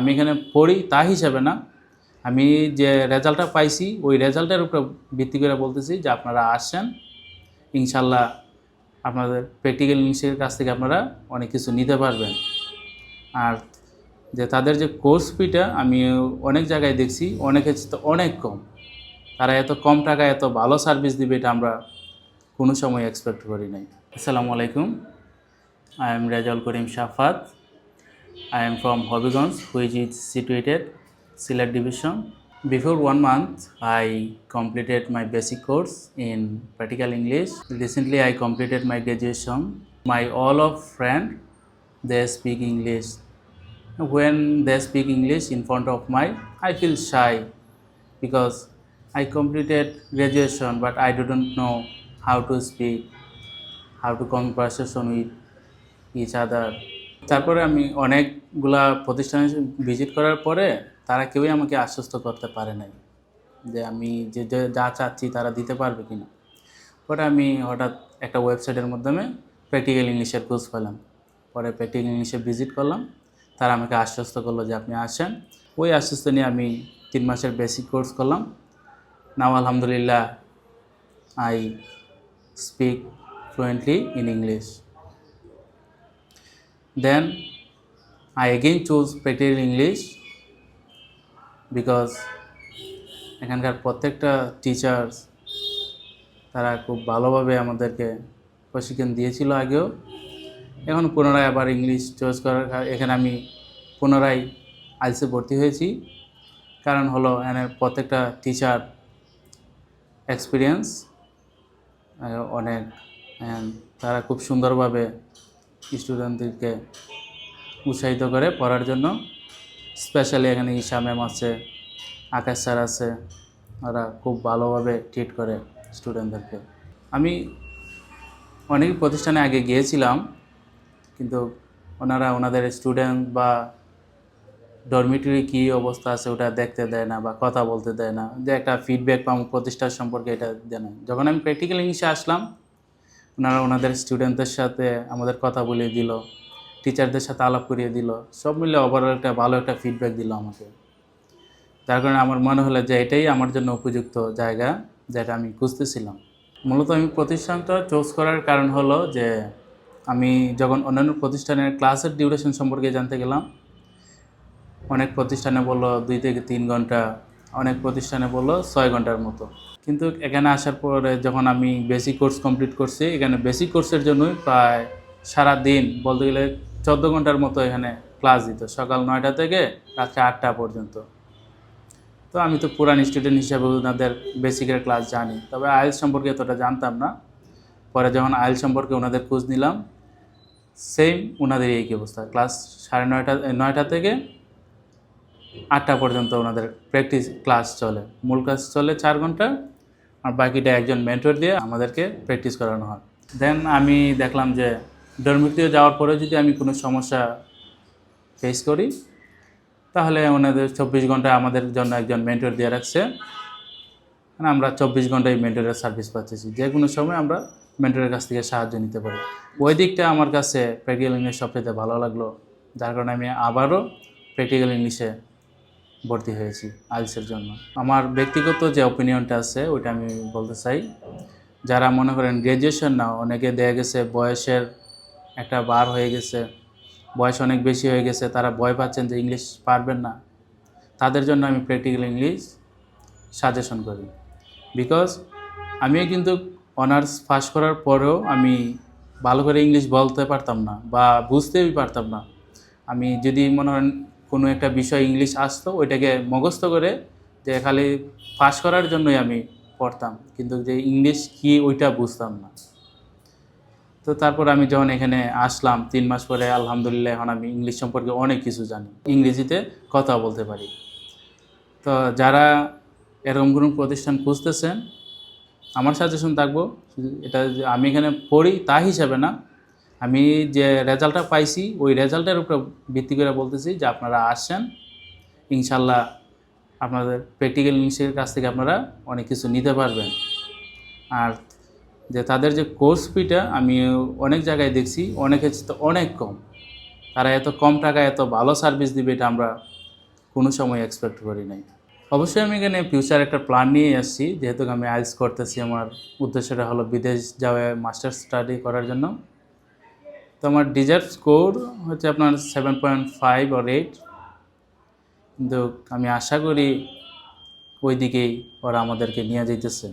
আমি এখানে পড়ি তা হিসাবে না, আমি যে রেজাল্টটা পাইছি ওই রেজাল্টের উপর ভিত্তি করে বলতেছি যে আপনারা আসেন, ইনশাল্লাহ আপনাদের প্র্যাকটিক্যাল ইংলিশের কাছ থেকে আপনারা অনেক কিছু নিতে পারবেন। আর যে তাদের যে কোর্স ফিটা আমি অনেক জায়গায় দেখছি অনেকের তো অনেক কম, তারা এত কম টাকায় এত ভালো সার্ভিস দিবে এটা আমরা কোনো সময় এক্সপেক্ট করি নাই। আসসালামু আলাইকুম, I am Rajaul Karim Shafat. I am from Hobbyganj, which is situated Sylhet division. Before 1 month, I completed my basic course in practical English. Recently, I completed my graduation. My all of friend, they speak English. When they speak English in front of my, I feel shy because I completed graduation, but I didn't know how to speak, how to conversation with each other. তারপরে আমি অনেকগুলা প্রতিষ্ঠানে visit করার পরে তারা কেউই আমাকে আশ্বস্ত করতে পারে নাই যে আমি যে যা চাচ্ছি তারা দিতে পারবে কিনা। পরে আমি হঠাৎ একটা ওয়েবসাইটের মাধ্যমে প্র্যাকটিক্যাল ইংলিশের খোঁজ পেলাম, পরে প্র্যাকটিক্যাল ইংলিশে ভিজিট করলাম, তারা আমাকে আশ্বস্ত করলো যে আপনি আসেন। ওই আশ্বস্ত নিয়ে আমি 3 মাসের বেসিক কোর্স করলাম। নাও আলহামদুলিল্লাহ I speak fluently in English. Then I again chose practical English because এখানকার প্রত্যেকটা টিচার্স তারা খুব ভালোভাবে আমাদেরকে প্রশিক্ষণ দিয়েছিল আগেও। এখন পুনরায় আবার ইংলিশ চয়েস করার এখানে আমি পুনরায় আইএলটিএসে ভর্তি হয়েছি। কারণ হলো এখানে প্রত্যেকটা টিচার এক্সপিরিয়েন্স অনেক, তারা খুব সুন্দরভাবে স্টুডেন্টদেরকে উৎসাহিত করে পড়ার জন্য। স্পেশালি এখানে ঈশা ম্যাম আছে, আকাশ স্যার আছে, ওরা খুব ভালোভাবে ট্রিট করে স্টুডেন্টদেরকে। আমি অনেক প্রতিষ্ঠানে আগে গিয়েছিলাম, কিন্তু ওনারা ওনাদের স্টুডেন্ট বা ডরমিটরি কী অবস্থা আছে ওটা দেখতে দেয় না বা কথা বলতে দেয় না, যে একটা ফিডব্যাক পাবো প্রতিষ্ঠান সম্পর্কে এটা দেয় না। যখন আমি প্র্যাকটিক্যাল ইংলিশে আসলাম, ওনারা ওনাদের স্টুডেন্টদের সাথে আমাদের কথা বলিয়ে দিল, টিচারদের সাথে আলাপ করিয়ে দিল, সব মিলে ওভারঅল একটা ভালো একটা ফিডব্যাক দিল আমাকে। যার কারণে আমার মনে হলো যে এটাই আমার জন্য উপযুক্ত জায়গা, যেটা আমি খুঁজতেছিলাম। মূলত আমি প্রতিষ্ঠানটা চুজ করার কারণ হলো যে আমি যখন অন্যান্য প্রতিষ্ঠানের ক্লাসের ডিউরেশন সম্পর্কে জানতে গেলাম, অনেক প্রতিষ্ঠানে বললো 2 থেকে 3 ঘন্টা, অনেক প্রতিষ্ঠানে বললো 6 ঘন্টার মতো। কিন্তু এখানে আসার পরে যখন আমি বেসিক কোর্স কমপ্লিট করছি, এখানে বেসিক কোর্সের জন্যই প্রায় সারা দিন বলতে গেলে 14 ঘন্টার মতো এখানে ক্লাস দিত, সকাল 9টা থেকে রাত্রে 8টা পর্যন্ত। তো আমি তো পুরান স্টুডেন্ট হিসাবে ওনাদের বেসিকের ক্লাস জানি, তবে আইএলটিএস সম্পর্কে এতটা জানতাম না। পরে যখন আইএলটিএস সম্পর্কে ওনাদের খোঁজ নিলাম, সেম ওনাদের এই অবস্থা, ক্লাস 9:30 থেকে 8টা পর্যন্ত ওনাদের প্র্যাকটিস ক্লাস চলে। মূল ক্লাস চলে 4 ঘন্টা, আর বাকিটা একজন মেন্টর দিয়ে আমাদেরকে প্র্যাকটিস করানো হয়। দেন আমি দেখলাম যে ডরমিটরিতে যাওয়ার পরে যদি আমি কোনো সমস্যা ফেস করি, তাহলে ওনাদের 24 ঘন্টা আমাদের জন্য একজন মেন্টর দিয়ে রাখছে। আমরা 24 ঘন্টায় মেন্টরের সার্ভিস পাচ্ছি, যে কোনো সময় আমরা মেন্টরের কাছ থেকে সাহায্য নিতে পারি। ওই দিকটা আমার কাছে প্র্যাকটিক্যাল ইংলিশ সবচেয়ে ভালো লাগলো, যার কারণে আমি আবারও প্র্যাকটিক্যাল ইংলিশে ভর্তি হয়েছি আইএলটিএসের জন্য। আমার ব্যক্তিগত যে অপিনিয়নটা আছে ওইটা আমি বলতে চাই, যারা মনে করেন গ্র্যাজুয়েশন না, অনেকে দেখা গেছে বয়সের একটা বার হয়ে গেছে, বয়স অনেক বেশি হয়ে গেছে, তারা ভয় পাচ্ছেন যে ইংলিশ পারবেন না, তাদের জন্য আমি প্র্যাকটিক্যাল ইংলিশ সাজেশন করি। বিকজ আমিও কিন্তু অনার্স পাস করার পরেও আমি ভালো করে ইংলিশ বলতে পারতাম না বা বুঝতেই পারতাম না। আমি যদি মনে করেন কোনো একটা বিষয় ইংলিশ আসতো, ওইটাকে মুখস্থ করে যে খালি পাস করার জন্যই আমি পড়তাম, কিন্তু যে ইংলিশ কী ওইটা বুঝতাম না। তো তারপর আমি যখন এখানে আসলাম 3 মাস পরে, আলহামদুলিল্লাহ এখন আমি ইংলিশ সম্পর্কে অনেক কিছু জানি, ইংরেজিতে কথা বলতে পারি। তো যারা এরকম কোনো প্রতিষ্ঠান খুঁজতেছেন, আমার সাজেশন থাকবো এটা যে আমি এখানে পড়ি তা হিসাবে না, আমি যে রেজাল্টটা পাইছি ওই রেজাল্টের উপর ভিত্তি করে বলতেছি যে আপনারা আসেন, ইনশাল্লাহ আপনাদের প্র্যাকটিক্যাল ইংলিশের কাছ থেকে আপনারা অনেক কিছু নিতে পারবেন। আর যে তাদের যে কোর্স ফিটা আমি অনেক জায়গায় দেখছি অনেকের তো অনেক কম, তারা এত কম টাকায় এত ভালো সার্ভিস দিবে এটা আমরা কোনো সময় এক্সপেক্ট করি নাই। অবশ্যই আমি এখানে ফিউচার একটা প্ল্যান নিয়ে আসছি, যেহেতু আমি আইএলটিএস করতেছি। আমার উদ্দেশ্যটা হলো বিদেশ যাওয়া মাস্টার্স স্টাডি করার জন্য। তো আমার ডিজার্ভ স্কোর হচ্ছে আপনার 7.5 or 8, কিন্তু আমি আশা করি ওই দিকেই ওরা আমাদেরকে নিয়ে যেতেছে।